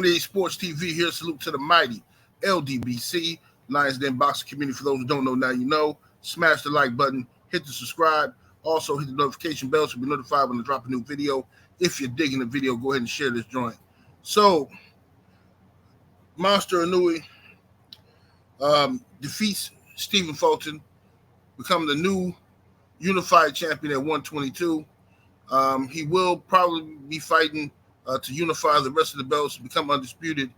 38 Sports TV here. Salute to the mighty LDBC, Lions Den Boxing Community. For those who don't know, now you know. Smash the like button, hit the subscribe. Also, hit the notification bell to be notified when I drop a new video. If you're digging the video, go ahead and share this joint. So, Monster Inoue defeats Stephen Fulton, becoming the new unified champion at 122. He will probably be fighting to unify the rest of the belts and become undisputed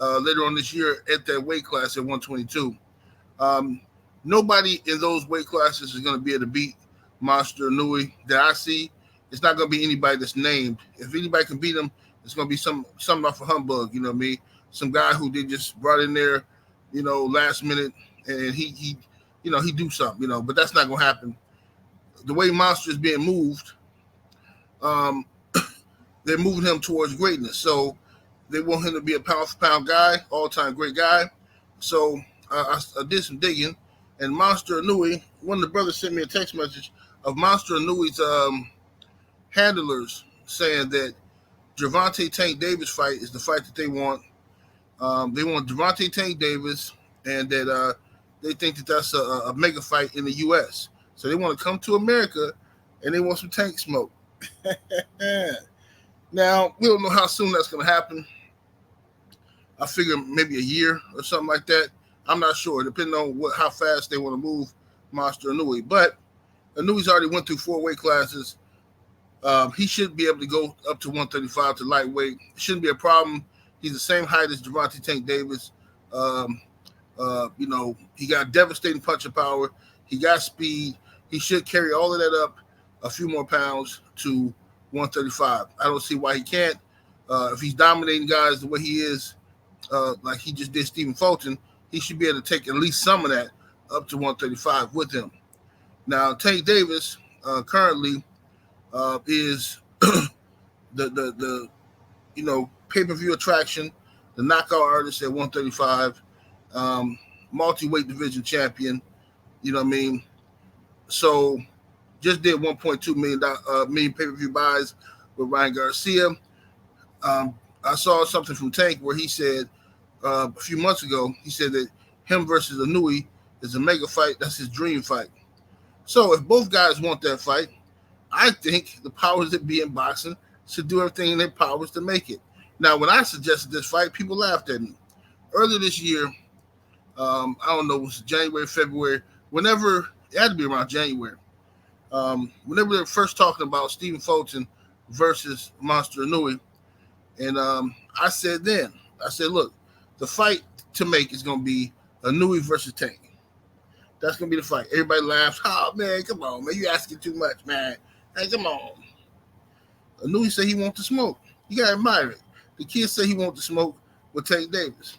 later on this year at that weight class at 122. Nobody in those weight classes is going to be able to beat Monster Inoue that I see. It's not going to be anybody that's named. If anybody can beat him, it's going to be something off a humbug, you know what I mean? Some guy who they just brought in there, last minute, and he do something, but that's not going to happen. The way Monster is being moved, they're moving him towards greatness. So they want him to be a pound-for-pound guy, all-time great guy. So I did some digging, and Monster Inoue, one of the brothers sent me a text message of Monster Inoue's handlers saying that Gervonta Tank Davis fight is the fight that they want. They want Gervonta Tank Davis, and that they think that that's a mega fight in the U.S. So they want to come to America, and they want some tank smoke. Now, we don't know how soon that's going to happen. I figure maybe a year or something like that. I'm not sure, depending on how fast they want to move Monster Inoue. But Inoue's already went through 4 weight classes. He should be able to go up to 135 to lightweight. It shouldn't be a problem. He's the same height as Gervonta Tank Davis. He got devastating punching power. He got speed. He should carry all of that up a few more pounds to 135. I don't see why he can't. If he's dominating guys the way he is, like he just did Stephen Fulton, he should be able to take at least some of that up to 135 with him. Now, Tank Davis currently is the pay-per-view attraction, the knockout artist at 135, multi-weight division champion. You know what I mean? So just did 1.2 million pay-per-view buys with Ryan Garcia. I saw something from Tank where he said a few months ago, he said that him versus Inoue is a mega fight. That's his dream fight. So if both guys want that fight, I think the powers that be in boxing should do everything in their powers to make it. Now, when I suggested this fight, people laughed at me. Earlier this year, I don't know, it was January, February, whenever, it had to be around January, whenever they were first talking about Stephen Fulton versus Monster Inoue, and I said, look, the fight to make is going to be Inoue versus Tank. That's going to be the fight. Everybody laughs. Oh, man, come on, man. You asking too much, man. Hey, come on. Inoue said he wants to smoke. You got to admire it. The kid said he wants to smoke with Tank Davis.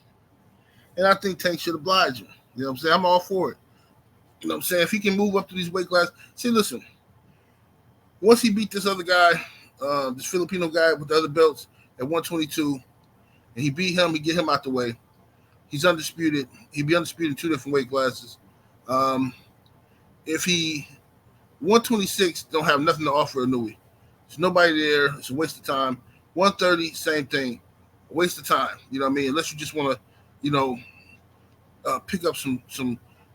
And I think Tank should oblige him. You know what I'm saying? I'm all for it. You know what I'm saying? If he can move up to these weight classes. See, listen. Once he beat this other guy, this Filipino guy with the other belts at 122, and he beat him, he get him out the way. He's undisputed. He'd be undisputed in 2 different weight classes. If he 126 don't have nothing to offer Inoue. There's nobody there. It's a waste of time. 130, same thing. A waste of time. You know what I mean? Unless you just want to, pick up some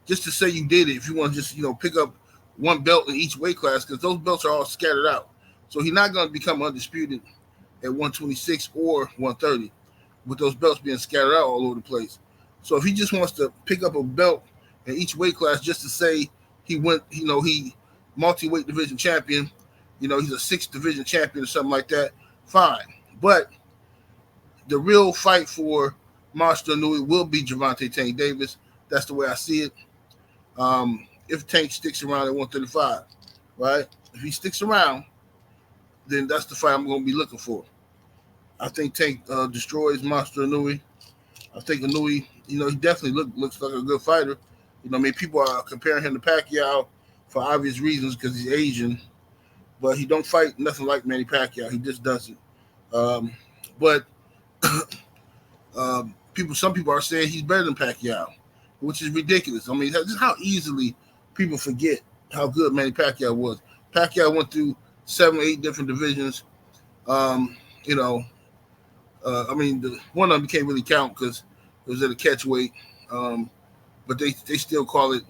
just to say you did it. If you want to just, pick up one belt in each weight class, because those belts are all scattered out. So he's not going to become undisputed at 126 or 130 with those belts being scattered out all over the place. So if he just wants to pick up a belt in each weight class just to say he went, he multi-weight division champion, he's a 6th division champion or something like that, fine. But the real fight for Monster Inoue will be Gervonta Tank Davis. That's the way I see it. If Tank sticks around at 135, right? If he sticks around, then that's the fight I'm going to be looking for. I think Tank destroys Monster Inoue. I think Inoue, he definitely looks like a good fighter. People are comparing him to Pacquiao for obvious reasons because he's Asian, but he don't fight nothing like Manny Pacquiao. He just doesn't. But some people are saying he's better than Pacquiao, which is ridiculous. I mean, just how easily people forget how good Manny Pacquiao was. Pacquiao went through 7 or 8 different divisions. I mean, one of them can't really count because it was at a catch weight. But they still call it,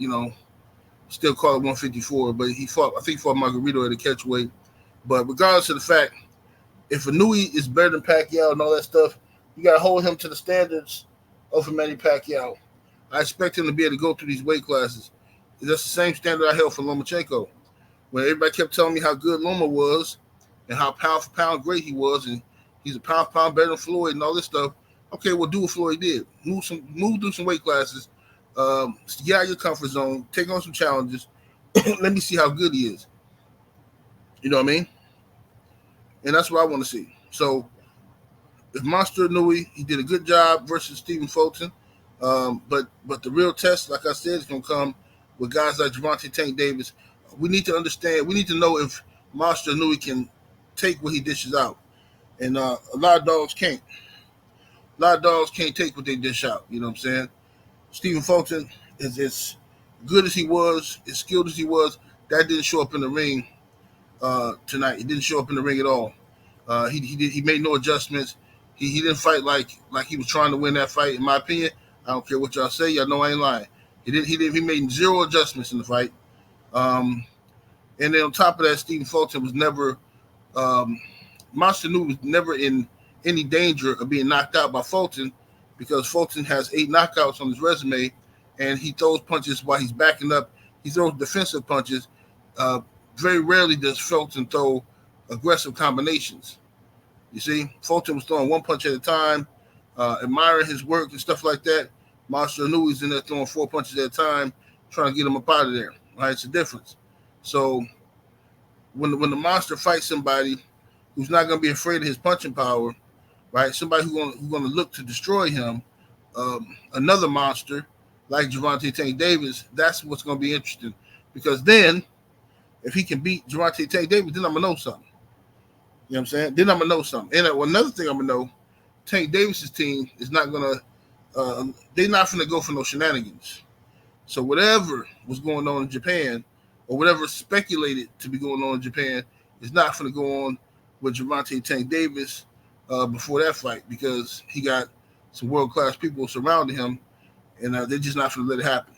still call it 154. But I think he fought Margarito at a catch weight. But regardless of the fact, if Inoue is better than Pacquiao and all that stuff, you got to hold him to the standards of Manny Pacquiao. I expect him to be able to go through these weight classes. That's the same standard I held for Lomachenko. When everybody kept telling me how good Loma was and how pound for pound great he was, and he's a pound for pound better than Floyd and all this stuff. Okay, well, do what Floyd did. Move through some weight classes. Get out of your comfort zone. Take on some challenges. Let me see how good he is. You know what I mean? And that's what I want to see. So, if Monster Inoue, he did a good job versus Stephen Fulton. But the real test, like I said, is going to come with guys like Gervonta Tank Davis. We need to understand. We need to know if Monster Inoue can take what he dishes out. And a lot of dogs can't. A lot of dogs can't take what they dish out. You know what I'm saying? Stephen Fulton is as good as he was, as skilled as he was. That didn't show up in the ring tonight. He didn't show up in the ring at all. He made no adjustments. He didn't fight like he was trying to win that fight. In my opinion, I don't care what y'all say. Y'all know I ain't lying. He made zero adjustments in the fight. And then on top of that, Stephen Fulton was never Monster Inoue was never in any danger of being knocked out by Fulton because Fulton has 8 knockouts on his resume, and he throws punches while he's backing up. He throws defensive punches. Very rarely does Fulton throw aggressive combinations. You see, Fulton was throwing one punch at a time, admiring his work and stuff like that. Monster Inoue's in there throwing 4 punches at a time, trying to get him up out of there. Right, it's a difference. So when the monster fights somebody who's not going to be afraid of his punching power, right? Somebody who's going to look to destroy him, another monster like Gervonta Tank Davis, that's what's going to be interesting. Because then, if he can beat Gervonta Tank Davis, then I'm going to know something. You know what I'm saying? Then I'm going to know something. And another thing I'm going to know, Tank Davis's team is not going to, they're not going to go for no shenanigans. So whatever was going on in Japan, or whatever speculated to be going on in Japan, is not going to go on with Gervonta Tank Davis before that fight because he got some world-class people surrounding him, and they're just not going to let it happen.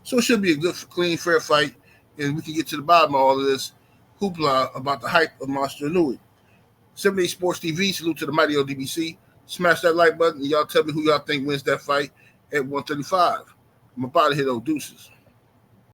So it should be a good, clean, fair fight, and we can get to the bottom of all of this hoopla about the hype of Monster Inoue. 78 Sports TV, salute to the mighty ldbc. Smash that like button, and y'all tell me who y'all think wins that fight at 135. I'm about to hit those deuces.